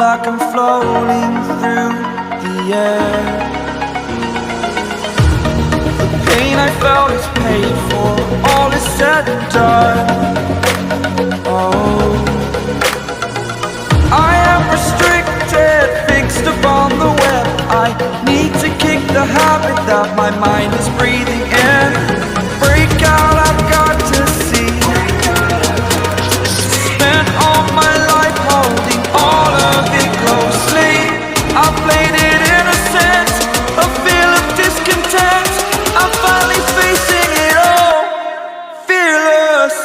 like I'm floating through the air. The pain I felt is paid for, all is said and done. Oh, I am restricted, fixed upon the web. I need to kick the habit that my mind is breathing in. Break out, I've got to see. Spent all my life holding all of it closely. I played it innocent, a feel of discontent. I'm finally facing it all, fearless.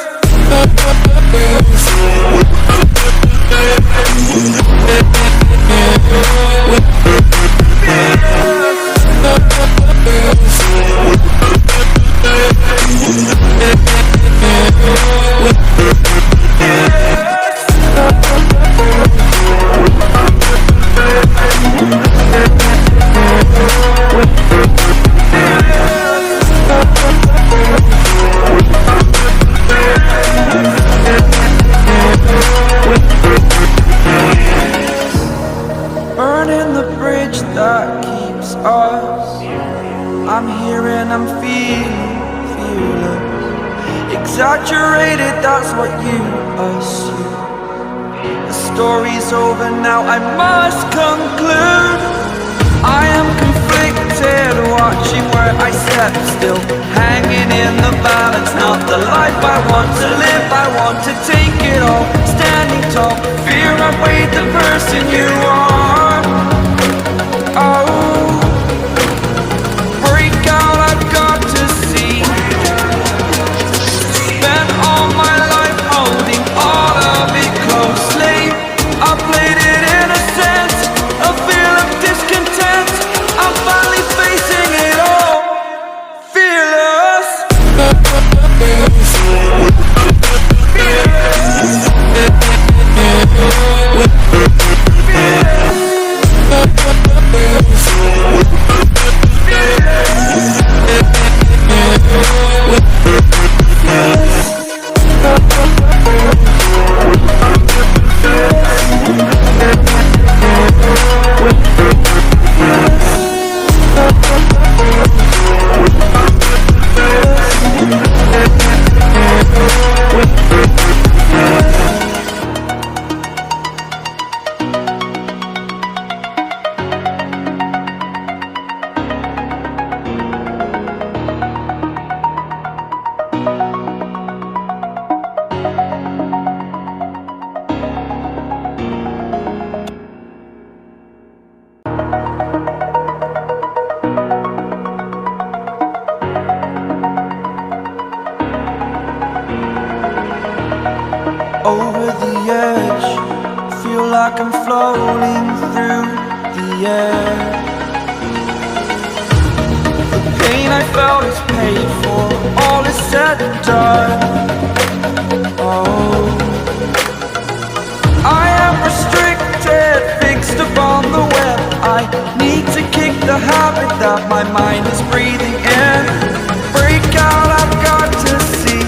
Burning the bridge that keeps us. I'm here and I'm feeling fearless. Exaggerated, that's what you assume. The story's over now, I must conclude. I am conflicted, watching where I step still, hanging in the balance. Not the life I want to live, I want to take it all. Standing tall, fear I've weighed the person you are. Oh, break out, I've got to see. Spent all my life holding all of it closely. I played it innocent, a feel of discontent. I'm finally facing it all, fearless. Over the edge, feel like I'm floating through the air. The pain I felt is paid for, all is said and done. Oh, I am restricted, fixed upon the web. I need to kick the habit that my mind is breathing in. Break out, I've got to see.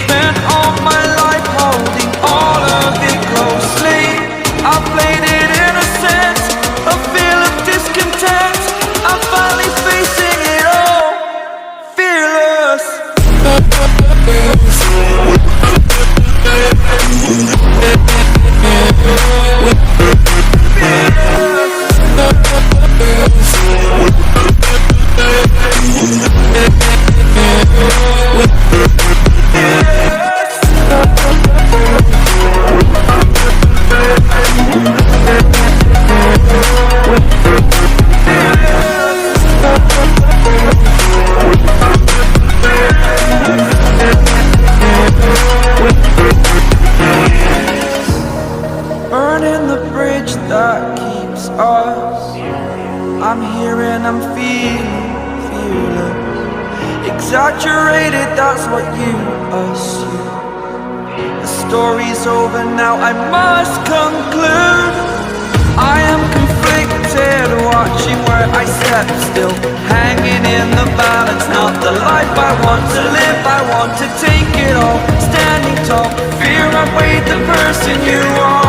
Spent all my life holding all of it closely. I played it innocent, a feel of discontent. I'm finally facing it all, fearless. Burning the bridge that keeps us. I'm here and I'm feeling fearless. Exaggerated, that's what you assume. The story's over now, I must conclude. I am conflicted, watching where I step still, hanging in the balance. Not the life I want to live, I want to take it all. Standing tall, fear I've weighed the person you are.